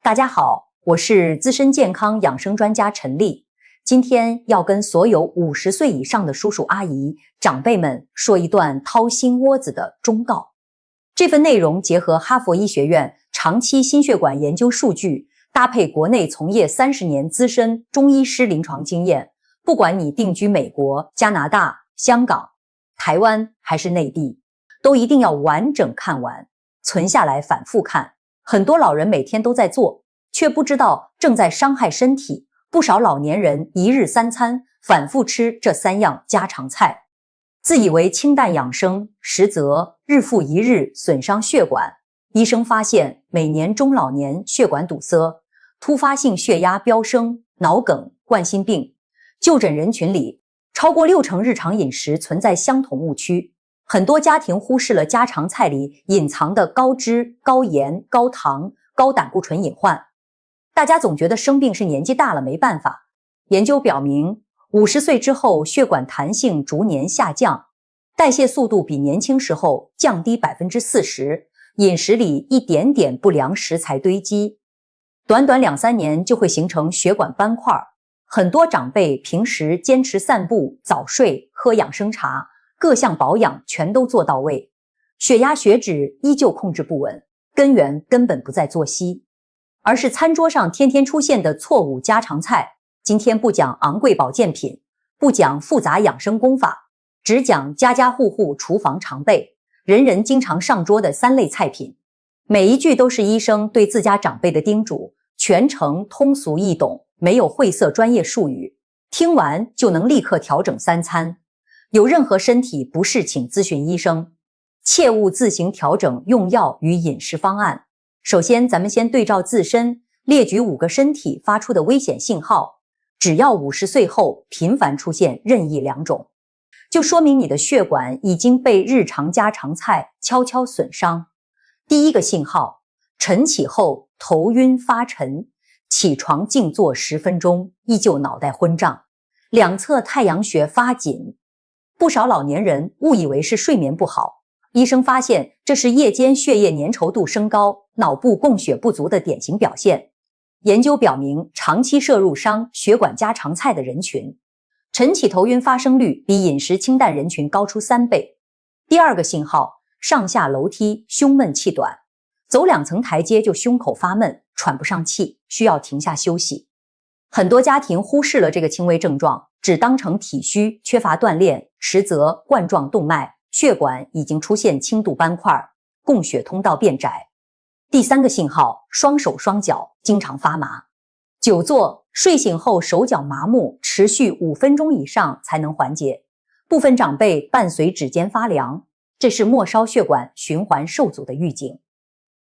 大家好，我是资深健康养生专家陈丽，今天要跟所有50岁以上的叔叔阿姨、长辈们说一段掏心窝子的忠告。这份内容结合哈佛医学院长期心血管研究数据，搭配国内从业30年资深中医师临床经验，不管你定居美国、加拿大、香港、台湾还是内地，都一定要完整看完，存下来反复看。很多老人每天都在做，却不知道正在伤害身体。不少老年人一日3餐反复吃这3样家常菜，自以为清淡养生，实则日复一日损伤血管。医生发现，每年中老年血管堵塞、突发性血压飙升、脑梗、冠心病，就诊人群里超过60%日常饮食存在相同误区。很多家庭忽视了家常菜里隐藏的高脂、高盐、高糖、高胆固醇隐患。大家总觉得生病是年纪大了没办法。研究表明，50岁之后血管弹性逐年下降，代谢速度比年轻时候降低 40%， 饮食里一点点不良食材堆积，短短2-3年就会形成血管斑块。很多长辈平时坚持散步、早睡、喝养生茶，各项保养全都做到位，血压血脂依旧控制不稳，根源根本不在作息，而是餐桌上天天出现的错误家常菜。今天不讲昂贵保健品，不讲复杂养生功法，只讲家家户户厨房常备、人人经常上桌的3类菜品。每一句都是医生对自家长辈的叮嘱，全程通俗易懂，没有晦涩专业术语，听完就能立刻调整3餐。有任何身体不适，请咨询医生，切勿自行调整用药与饮食方案。首先，咱们先对照自身，列举5个身体发出的危险信号，只要50岁后频繁出现任意2种，就说明你的血管已经被日常家常菜悄悄损伤。第一个信号，晨起后头晕发沉，起床静坐10分钟，依旧脑袋昏胀，两侧太阳穴发紧。不少老年人误以为是睡眠不好，医生发现这是夜间血液粘稠度升高、脑部供血不足的典型表现。研究表明，长期摄入伤血管家常菜的人群，晨起头晕发生率比饮食清淡人群高出3倍。第二个信号，上下楼梯胸闷气短，走2层台阶就胸口发闷，喘不上气，需要停下休息。很多家庭忽视了这个轻微症状，只当成体虚缺乏锻炼，实则冠状动脉血管已经出现轻度斑块，供血通道变窄。第3个信号，双手双脚经常发麻，久坐睡醒后手脚麻木，持续5分钟以上才能缓解。部分长辈伴随指尖发凉，这是末梢血管循环受阻的预警。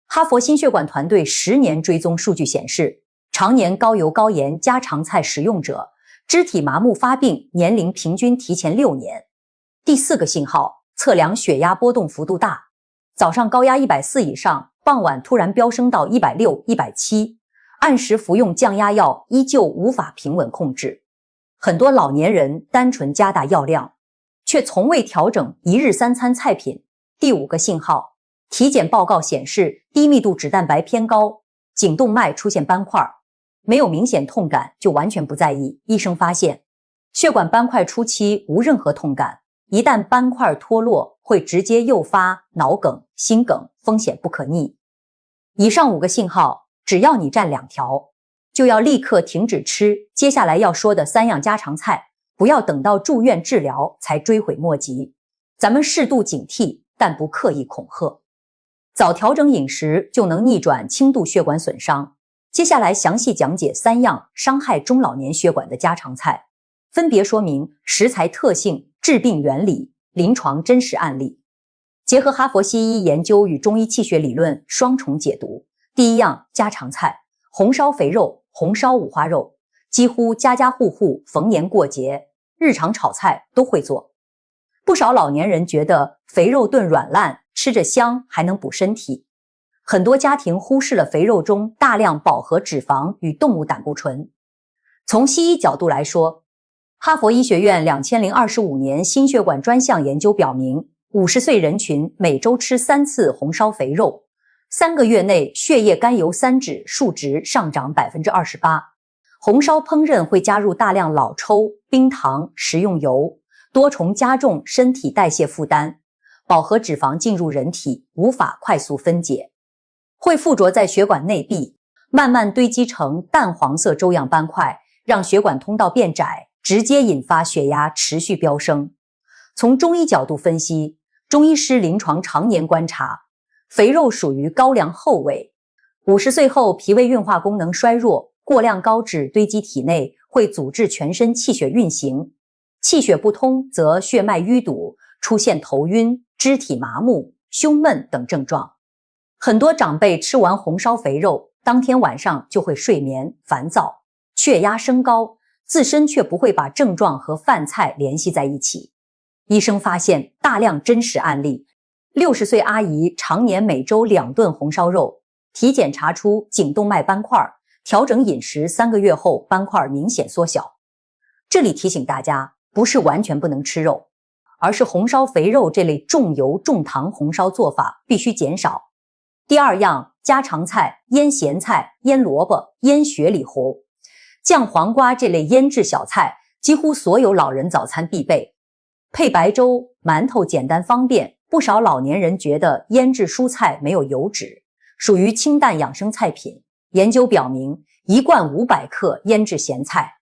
哈佛心血管团队10年追踪数据显示，常年高油高盐家常菜食用者，肢体麻木发病年龄平均提前6年。第4个信号，测量血压波动幅度大，早上高压140以上，傍晚突然飙升到160、170，按时服用降压药依旧无法平稳控制。很多老年人单纯加大药量，却从未调整一日3餐菜品。第5个信号，体检报告显示低密度脂蛋白偏高，颈动脉出现斑块，没有明显痛感就完全不在意。医生发现，血管斑块初期无任何痛感，一旦斑块脱落，会直接诱发脑梗、心梗，风险不可逆。以上5个信号，只要你占2条，就要立刻停止吃接下来要说的3样家常菜，不要等到住院治疗才追悔莫及。咱们适度警惕，但不刻意恐吓。早调整饮食就能逆转轻度血管损伤。接下来详细讲解3样伤害中老年血管的家常菜，分别说明食材特性、治病原理、临床真实案例，结合哈佛西医研究与中医气血理论双重解读。第1样家常菜，红烧肥肉、红烧五花肉，几乎家家户户逢年过节、日常炒菜都会做。不少老年人觉得肥肉炖软烂，吃着香还能补身体。很多家庭忽视了肥肉中大量饱和脂肪与动物胆固醇。从西医角度来说，哈佛医学院2025年心血管专项研究表明，50岁人群每周吃3次红烧肥肉3个月内血液甘油三酯数值上涨 28%。红烧烹饪会加入大量老抽、冰糖、食用油，多重加重身体代谢负担，饱和脂肪进入人体无法快速分解，会附着在血管内壁，慢慢堆积成淡黄色粥样斑块，让血管通道变窄，直接引发血压持续飙升。从中医角度分析，中医师临床常年观察，肥肉属于高粱后位，50岁后脾胃运化功能衰弱，过量高脂堆积体内，会阻滞全身气血运行，气血不通则血脉淤堵，出现头晕、肢体麻木、胸闷等症状。很多长辈吃完红烧肥肉，当天晚上就会睡眠烦躁，血压升高，自身却不会把症状和饭菜联系在一起。医生发现大量真实案例，60岁阿姨常年每周2顿红烧肉，体检查出颈动脉斑块，调整饮食3个月后斑块明显缩小。这里提醒大家，不是完全不能吃肉，而是红烧肥肉这类重油重糖红烧做法必须减少。第二样，家常菜，腌咸菜、腌萝卜、腌雪里胡、酱黄瓜这类腌制小菜，几乎所有老人早餐必备。配白粥、馒头简单方便，不少老年人觉得腌制蔬菜没有油脂，属于清淡养生菜品。研究表明，1罐500克腌制咸菜，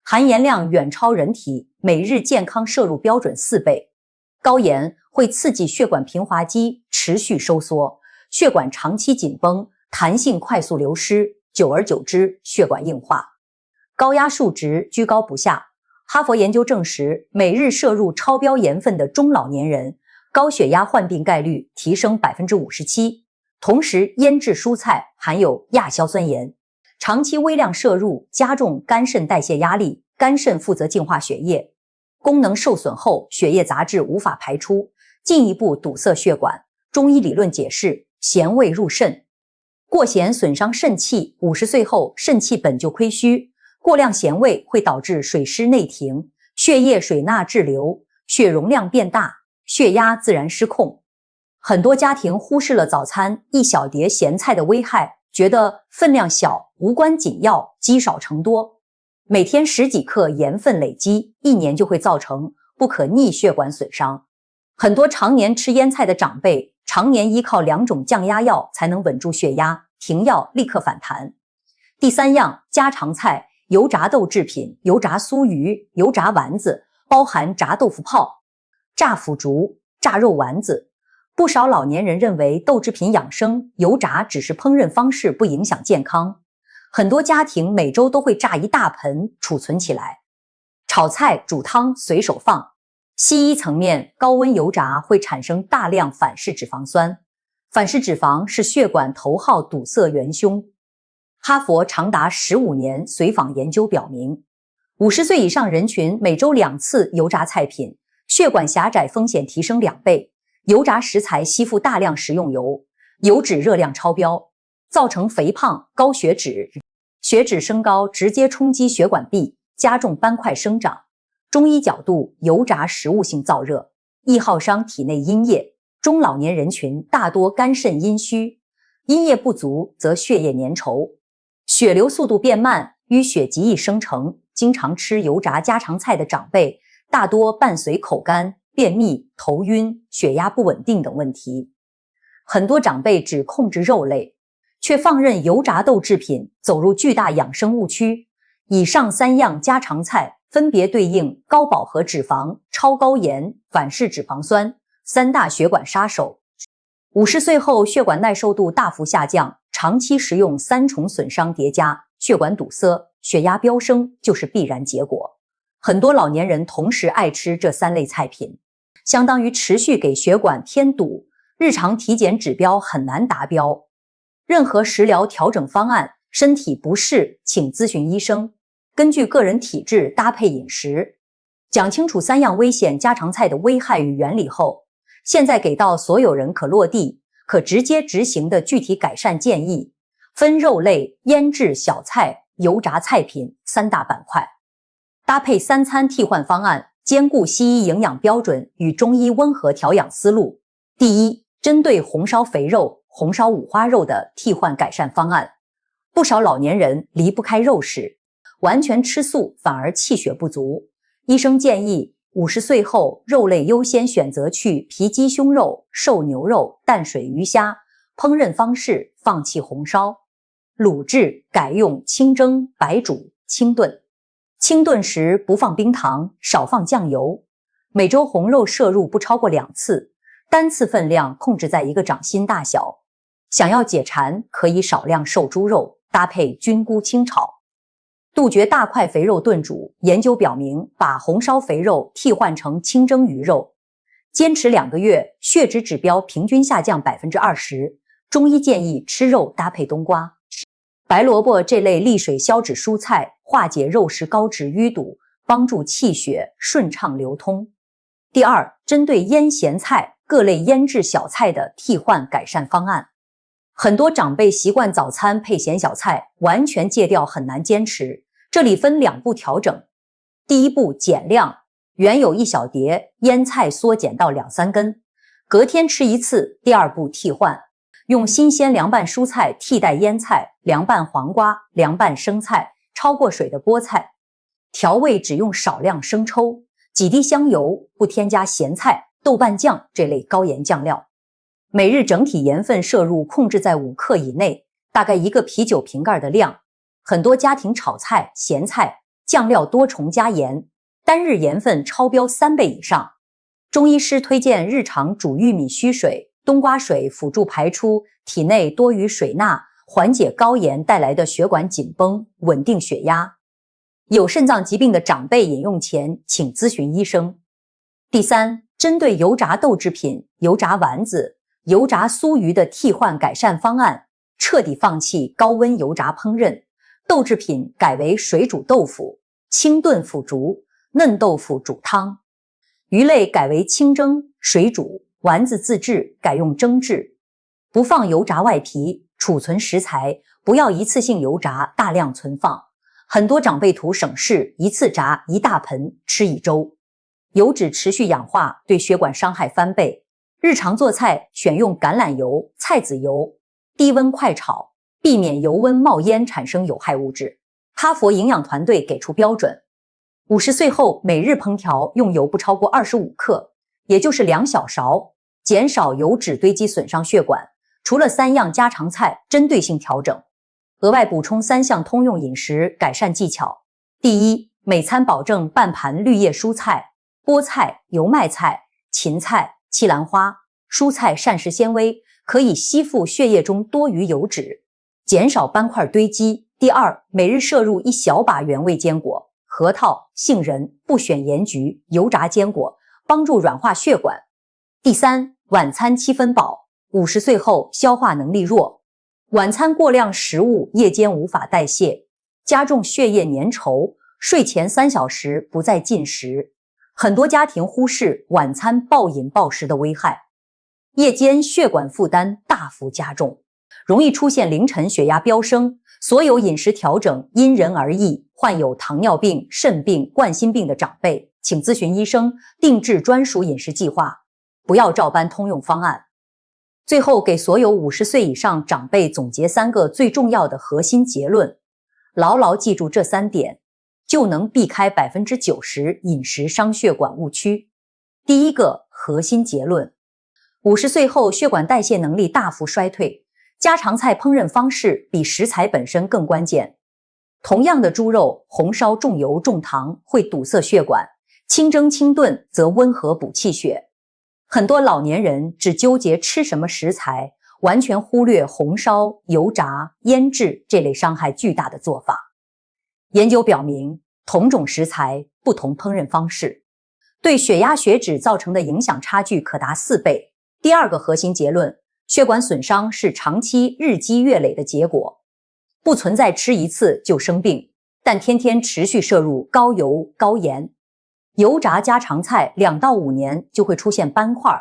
含盐量远超人体每日健康摄入标准4倍。高盐会刺激血管平滑肌持续收缩，血管长期紧绷，弹性快速流失，久而久之血管硬化。高压数值居高不下。哈佛研究证实，每日摄入超标盐分的中老年人，高血压患病概率提升 57%。同时，腌制蔬菜含有亚硝酸盐，长期微量摄入加重肝肾代谢压力，肝肾负责净化血液，功能受损后，血液杂质无法排出，进一步堵塞血管。中医理论解释，咸味入肾，过咸损伤肾气，50岁后肾气本就亏虚，过量咸味会导致水湿内停，血液水钠滞留，血容量变大，血压自然失控。很多家庭忽视了早餐一小碟咸菜的危害，觉得分量小，无关紧要，积少成多。每天10几克盐分累积，1年就会造成不可逆血管损伤。很多常年吃腌菜的长辈，常年依靠2种降压药才能稳住血压，停药立刻反弹。第三样，家常菜，油炸豆制品，油炸酥鱼、油炸丸子，包含炸豆腐泡、炸腐竹、炸肉丸子。不少老年人认为豆制品养生，油炸只是烹饪方式，不影响健康。很多家庭每周都会炸一大盆储存起来，炒菜煮汤随手放。西医层面，高温油炸会产生大量反式脂肪酸，反式脂肪是血管头号堵塞元凶。哈佛长达15年随访研究表明，50岁以上人群每周2次油炸菜品，血管狭窄风险提升2倍。油炸食材吸附大量食用油，油脂热量超标，造成肥胖、高血脂，血脂升高直接冲击血管壁，加重斑块生长。中医角度，油炸食物性燥热，易耗伤体内阴液，中老年人群大多肝肾阴虚，阴液不足则血液粘稠，血流速度变慢，淤血极易生成。经常吃油炸家常菜的长辈，大多伴随口干、便秘、头晕、血压不稳定等问题。很多长辈只控制肉类，却放任油炸豆制品走入巨大养生误区。以上3样家常菜分别对应高饱和脂肪、超高盐、反式脂肪酸3大血管杀手。50岁后血管耐受度大幅下降，长期食用3重损伤叠加，血管堵塞，血压飙升就是必然结果。很多老年人同时爱吃这3类菜品，相当于持续给血管添堵，日常体检指标很难达标。任何食疗调整方案，身体不适请咨询医生，根据个人体质搭配饮食。讲清楚3样危险家常菜的危害与原理后，现在给到所有人可落地、可直接执行的具体改善建议，分肉类、腌制小菜、油炸菜品3大板块，搭配3餐替换方案，兼顾西医营养标准与中医温和调养思路。第一，针对红烧肥肉，红烧五花肉的替换改善方案。不少老年人离不开肉食，完全吃素反而气血不足。医生建议50岁后肉类优先选择去皮鸡胸肉、瘦牛肉、淡水鱼虾，烹饪方式放弃红烧，卤制改用清蒸、白煮、清炖。清炖时不放冰糖，少放酱油。每周红肉摄入不超过2次，单次分量控制在1个掌心大小。想要解馋，可以少量瘦猪肉，搭配菌菇清炒。杜绝大块肥肉炖煮，研究表明，把红烧肥肉替换成清蒸鱼肉，坚持2个月，血脂指标平均下降 20%。中医建议吃肉搭配冬瓜、白萝卜这类利水消脂蔬菜，化解肉食高脂淤堵，帮助气血顺畅流通。第二，针对腌咸菜、各类腌制小菜的替换改善方案。很多长辈习惯早餐配咸小菜，完全戒掉很难坚持。这里分2步调整。第一步，减量，原有1小碟腌菜缩减到2-3根，隔天吃1次。第二步，替换，用新鲜凉拌蔬菜替代腌菜，凉拌黄瓜、凉拌生菜、焯过水的菠菜。调味只用少量生抽，几滴香油，不添加咸菜、豆瓣酱这类高盐酱料。每日整体盐分摄入控制在5克以内，大概1个啤酒瓶盖的量。很多家庭炒菜、咸菜、酱料多重加盐，单日盐分超标3倍以上。中医师推荐日常煮玉米须水、冬瓜水，辅助排出体内多余水钠，缓解高盐带来的血管紧绷，稳定血压。有肾脏疾病的长辈饮用前请咨询医生。第三，针对油炸豆制品、油炸丸子、油炸酥鱼的替换改善方案，彻底放弃高温油炸烹饪，豆制品改为水煮豆腐、清炖腐竹、嫩豆腐煮汤，鱼类改为清蒸、水煮，丸子自制改用蒸制，不放油炸外皮，储存食材，不要一次性油炸，大量存放。很多长辈图省事，一次炸1大盆，吃1周。油脂持续氧化，对血管伤害翻倍。日常做菜选用橄榄油、菜籽油，低温快炒，避免油温冒烟产生有害物质。哈佛营养团队给出标准：50岁后每日烹调用油不超过25克，也就是2小勺，减少油脂堆积损伤血管。除了3样家常菜，针对性调整。额外补充3项通用饮食改善技巧。第一，每餐保证半盘绿叶蔬菜，菠菜、油麦菜、芹菜、西兰花。蔬菜膳食纤维可以吸附血液中多余油脂，减少斑块堆积。第二，每日摄入1小把原味坚果，核桃、杏仁，不选盐橘、油炸坚果，帮助软化血管。第三，晚餐7分饱。50岁后消化能力弱，晚餐过量食物夜间无法代谢，加重血液粘稠，睡前3小时不再进食。很多家庭忽视晚餐暴饮暴食的危害，夜间血管负担大幅加重，容易出现凌晨血压飙升。所有饮食调整因人而异，患有糖尿病、肾病、冠心病的长辈，请咨询医生，定制专属饮食计划，不要照搬通用方案。最后给所有50岁以上长辈总结3个最重要的核心结论，牢牢记住这3点，就能避开 90% 饮食伤血管误区。第一个核心结论，50岁后血管代谢能力大幅衰退，家常菜烹饪方式比食材本身更关键。同样的猪肉，红烧重油重糖会堵塞血管，清蒸清炖则温和补气血。很多老年人只纠结吃什么食材，完全忽略红烧、油炸、腌制这类伤害巨大的做法。研究表明，同种食材，不同烹饪方式，对血压血脂造成的影响差距可达4倍。第二个核心结论，血管损伤是长期日积月累的结果，不存在吃1次就生病，但天天持续摄入高油、高盐。油炸家常菜2到5年就会出现斑块，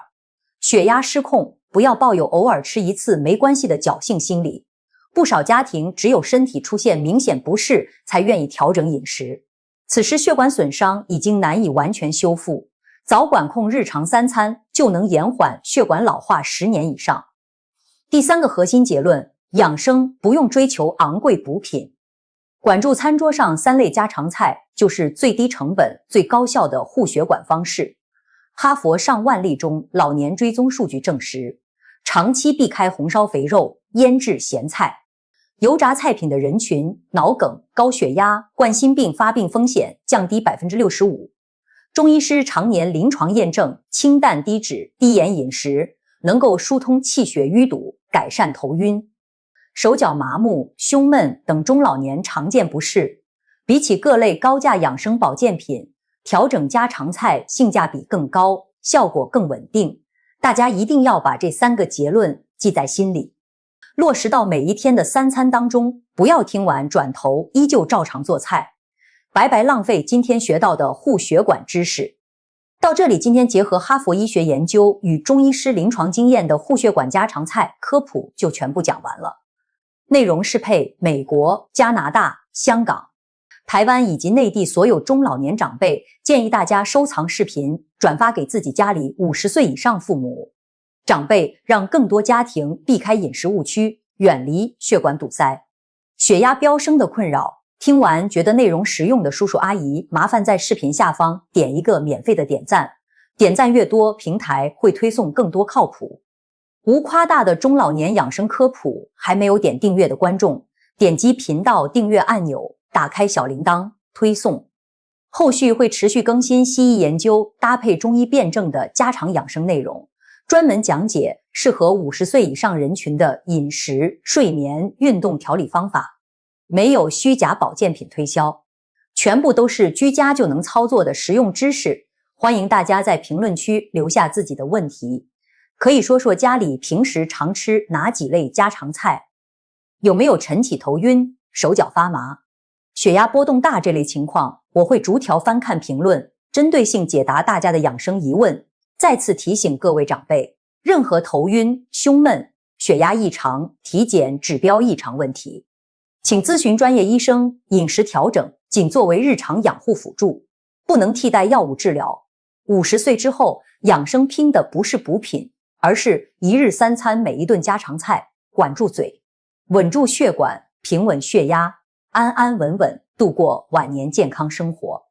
血压失控，不要抱有偶尔吃1次没关系的侥幸心理。不少家庭只有身体出现明显不适才愿意调整饮食，此时血管损伤已经难以完全修复，早管控日常3餐就能延缓血管老化10年以上。第3个核心结论：养生不用追求昂贵补品。管住餐桌上3类家常菜，就是最低成本、最高效的护血管方式。哈佛上万例中老年追踪数据证实，长期避开红烧肥肉、腌制咸菜、油炸菜品的人群，脑梗、高血压、冠心病发病风险降低 65%。中医师常年临床验证，清淡低脂、低盐饮食能够疏通气血淤堵，改善头晕。手脚麻木、胸闷等中老年常见不适，比起各类高价养生保健品，调整家常菜性价比更高，效果更稳定。大家一定要把这3个结论记在心里，落实到每一天的3餐当中，不要听完转头依旧照常做菜，白白浪费今天学到的护血管知识。到这里，今天结合哈佛医学研究与中医师临床经验的护血管家常菜科普就全部讲完了。内容适配美国、加拿大、香港、台湾以及内地所有中老年长辈，建议大家收藏视频，转发给自己家里50岁以上父母、长辈，让更多家庭避开饮食误区，远离血管堵塞。血压飙升的困扰，听完觉得内容实用的叔叔阿姨，麻烦在视频下方点一个免费的点赞，点赞越多，平台会推送更多靠谱无夸大的中老年养生科普。还没有点订阅的观众，点击频道订阅按钮，打开小铃铛推送。后续会持续更新西医研究搭配中医辩证的家常养生内容，专门讲解适合50岁以上人群的饮食、睡眠、运动调理方法，没有虚假保健品推销，全部都是居家就能操作的实用知识。欢迎大家在评论区留下自己的问题，可以说说家里平时常吃哪几类家常菜，有没有晨起头晕、手脚发麻、血压波动大这类情况，我会逐条翻看评论，针对性解答大家的养生疑问。再次提醒各位长辈，任何头晕、胸闷、血压异常、体检指标异常问题，请咨询专业医生。饮食调整仅作为日常养护辅助，不能替代药物治疗。50岁之后，养生拼的不是补品，而是一日3餐每一顿家常菜，管住嘴，稳住血管，平稳血压，安安稳稳度过晚年健康生活。